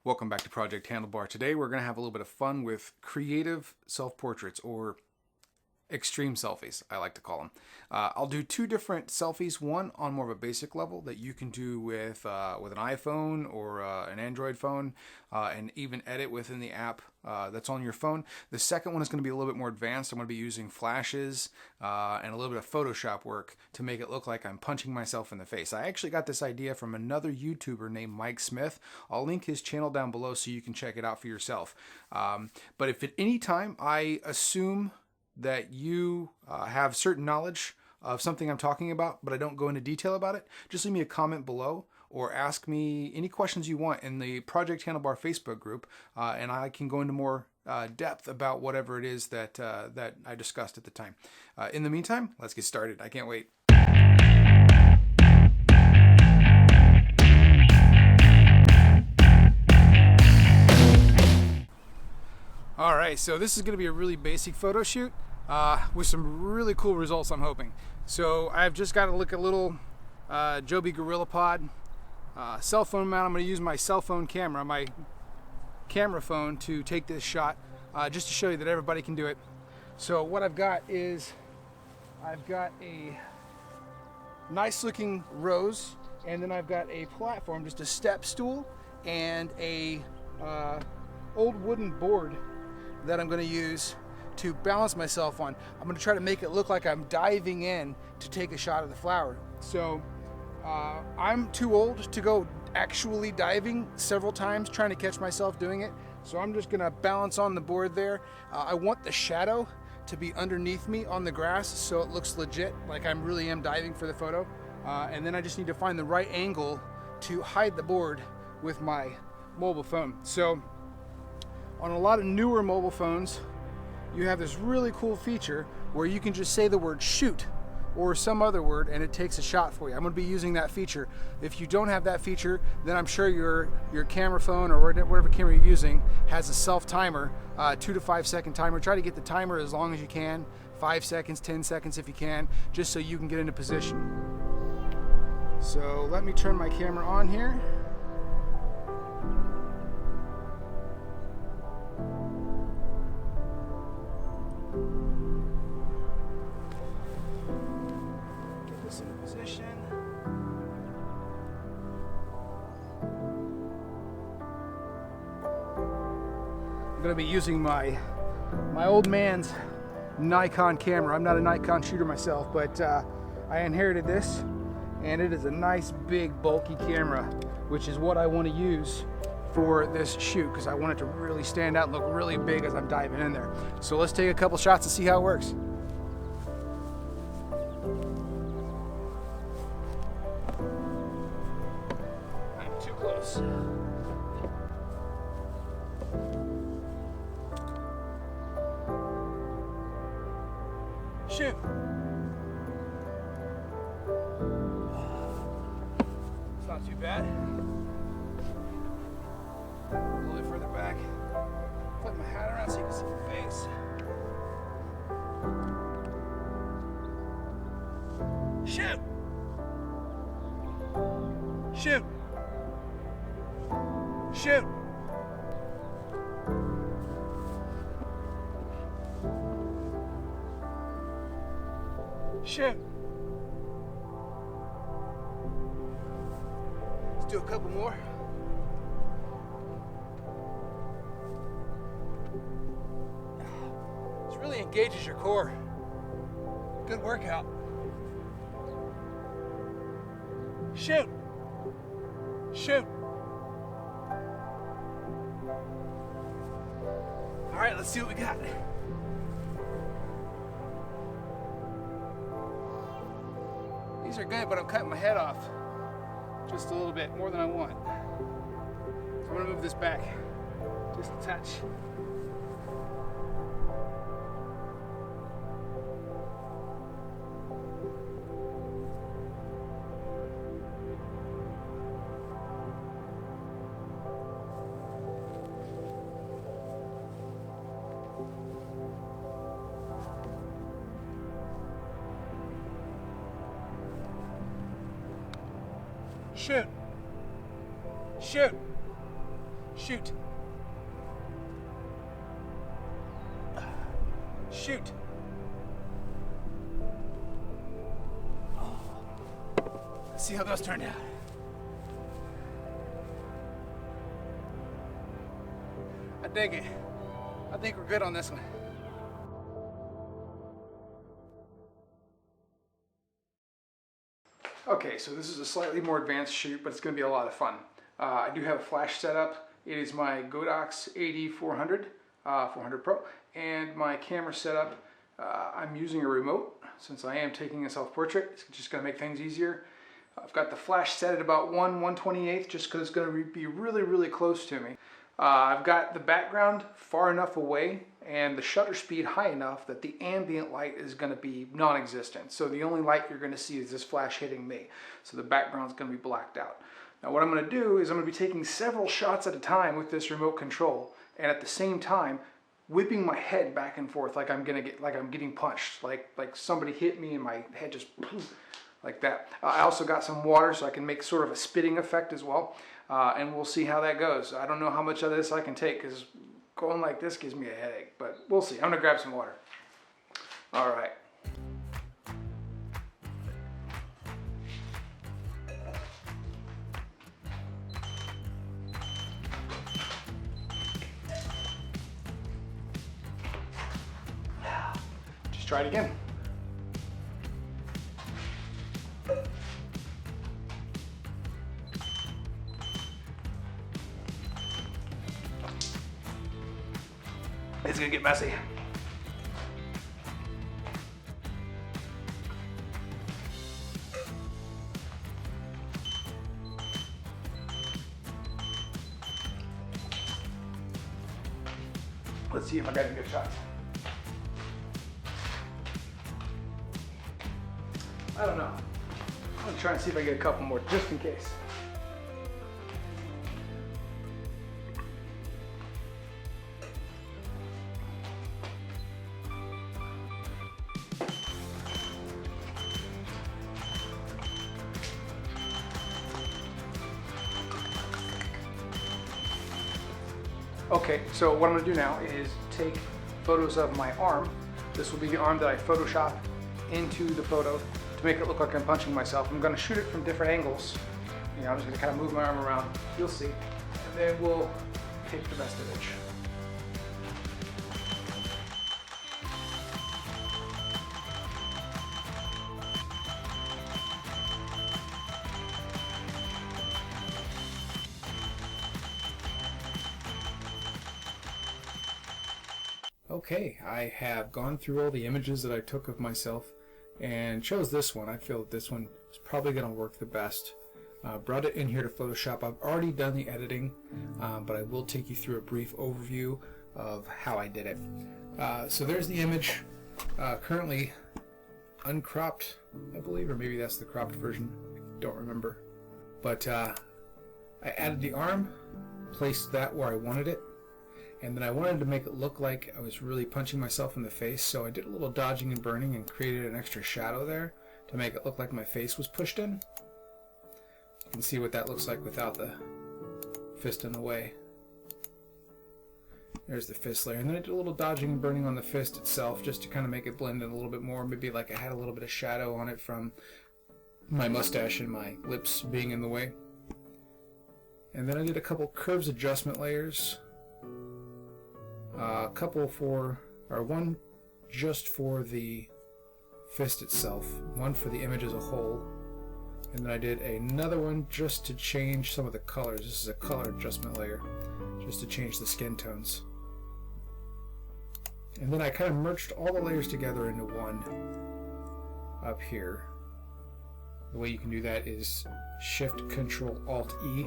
Welcome back to Project Handlebar. Today we're going to have a little bit of fun with creative self-portraits, or extreme selfies, I like to call them. I'll do two different selfies, one on more of a basic level that you can do with an iPhone or an Android phone, and even edit within the app that's on your phone. The second one is going to be a little bit more advanced. I'm going to be using flashes and a little bit of Photoshop work to make it look like I'm punching myself in the face. I actually got this idea from another YouTuber named Mike Smith. I'll link his channel down below so you can check it out for yourself. But if at any time I assume that you have certain knowledge of something I'm talking about, but I don't go into detail about it, just leave me a comment below or ask me any questions you want in the Project Handlebar Facebook group, and I can go into more depth about whatever it is that I discussed at the time. In the meantime, let's get started. I can't wait. All right, so this is going to be a really basic photo shoot with some really cool results, I'm hoping. So I've just got to look at a little Joby GorillaPod cell phone mount. I'm going to use my cell phone camera, my camera phone, to take this shot, just to show you that everybody can do it. So what I've got is I've got a nice looking rose, and then I've got a platform, just a step stool, and a old wooden board that I'm going to use to balance myself on. I'm going to try to make it look like I'm diving in to take a shot of the flower. So I'm too old to go actually diving several times trying to catch myself doing it. So I'm just going to balance on the board there. I want the shadow to be underneath me on the grass so it looks legit, like I really am diving for the photo. And then I just need to find the right angle to hide the board with my mobile phone. So on a lot of newer mobile phones, you have this really cool feature where you can just say the word shoot or some other word and it takes a shot for you. I'm going to be using that feature. If you don't have that feature, then I'm sure your camera phone or whatever camera you're using has a self timer, 2 to 5 second timer. Try to get the timer as long as you can, 5 seconds, 10 seconds if you can, just so you can get into position. So let me turn my camera on here. In position. I'm going to be using my old man's Nikon camera. I'm not a Nikon shooter myself, but I inherited this, and it is a nice big bulky camera, which is what I want to use for this shoot because I want it to really stand out and look really big as I'm diving in there. So let's take a couple shots and see how it works. Close. Shoot. It's not too bad. A little bit further back. Flip my hat around so you can see my face. Shoot. Shoot. Shoot! Shoot! Let's do a couple more. This really engages your core. Good workout. Shoot! Shoot! All right, let's see what we got. These are good, but I'm cutting my head off just a little bit, more than I want. So I'm gonna move this back just a touch. Shoot! Shoot! Shoot. Shoot. Let's see how those turned out. I dig it. I think we're good on this one. Okay, so this is a slightly more advanced shoot, but it's going to be a lot of fun. I do have a flash setup. It is my Godox AD400, 400 Pro, and my camera setup. I'm using a remote since I am taking a self-portrait. It's just going to make things easier. I've got the flash set at about 1/128th just because it's going to be really, really close to me. I've got the background far enough away and the shutter speed high enough that the ambient light is going to be non-existent. So the only light you're going to see is this flash hitting me. So the background's going to be blacked out. Now what I'm going to do is I'm going to be taking several shots at a time with this remote control, and at the same time whipping my head back and forth like I'm getting punched, like somebody hit me and my head just like that. I also got some water so I can make sort of a spitting effect as well, and we'll see how that goes. I don't know how much of this I can take because going like this gives me a headache, but we'll see. I'm gonna grab some water. All right. Just try it again. It's gonna get messy. Let's see if I got any good shots. I don't know. I'm gonna try and see if I get a couple more just in case. Okay, so what I'm going to do now is take photos of my arm. This will be the arm that I Photoshop into the photo to make it look like I'm punching myself. I'm going to shoot it from different angles. You know, I'm just going to kind of move my arm around. You'll see. And then we'll take the best image. Okay, I have gone through all the images that I took of myself and chose this one. I feel that this one is probably going to work the best. Brought it in here to Photoshop. I've already done the editing, but I will take you through a brief overview of how I did it. So there's the image, currently uncropped, I believe, or maybe that's the cropped version. I don't remember. But I added the arm, placed that where I wanted it, and then I wanted to make it look like I was really punching myself in the face, so I did a little dodging and burning and created an extra shadow there to make it look like my face was pushed in. You can see what that looks like without the fist in the way. There's the fist layer, and then I did a little dodging and burning on the fist itself just to kind of make it blend in a little bit more, maybe like I had a little bit of shadow on it from my mustache and my lips being in the way. And then I did a couple curves adjustment layers. A couple for, or one just for the fist itself, one for the image as a whole, and then I did another one just to change some of the colors. This is a color adjustment layer, just to change the skin tones. And then I kind of merged all the layers together into one up here. The way you can do that is Shift Control Alt E,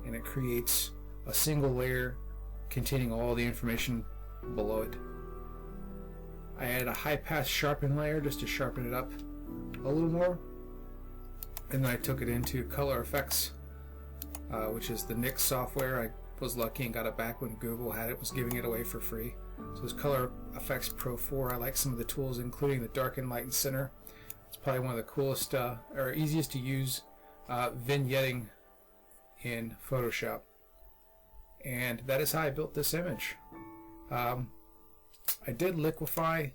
and it creates a single layer containing all the information below it. I added a high pass sharpen layer just to sharpen it up a little more, and then I took it into Color Effects, which is the Nix software. I was lucky and got it back when Google had it, was giving it away for free. So it's Color Effects Pro 4. I like some of the tools, including the Darken, Lighten, Center. It's probably one of the coolest or easiest to use vignetting in Photoshop. And that is how I built this image. I did liquefy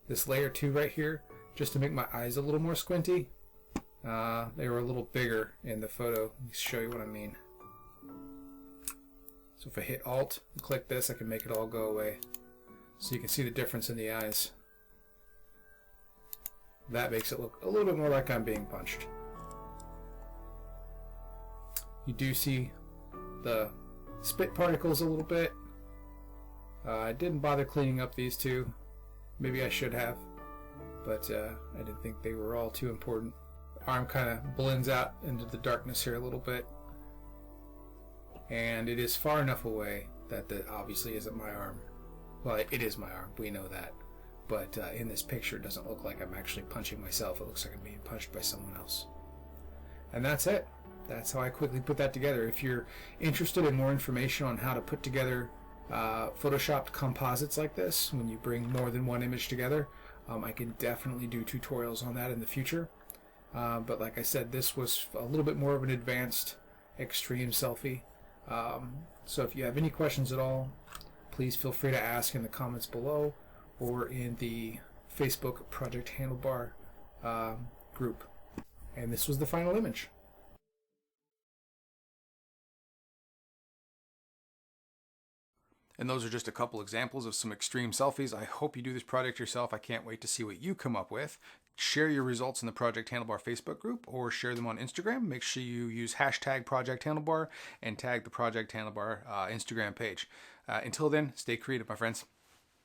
this layer 2 right here just to make my eyes a little more squinty. They were a little bigger in the photo. Let me show you what I mean. So if I hit Alt and click this, I can make it all go away. So you can see the difference in the eyes. That makes it look a little bit more like I'm being punched. You do see the spit particles a little bit. I didn't bother cleaning up these two. Maybe I should have, but I didn't think they were all too important. The arm kind of blends out into the darkness here a little bit, and it is far enough away that that obviously isn't my arm. Well, it is my arm, we know that, but in this picture it doesn't look like I'm actually punching myself. It looks like I'm being punched by someone else. And that's it. That's how I quickly put that together. If you're interested in more information on how to put together photoshopped composites like this, when you bring more than one image together, I can definitely do tutorials on that in the future. But like I said, this was a little bit more of an advanced extreme selfie. So if you have any questions at all, please feel free to ask in the comments below or in the Facebook Project Handlebar group. And this was the final image. And those are just a couple examples of some extreme selfies. I hope you do this project yourself. I can't wait to see what you come up with. Share your results in the Project Handlebar Facebook group or share them on Instagram. Make sure you use hashtag Project Handlebar and tag the Project Handlebar Instagram page. Until then, stay creative, my friends.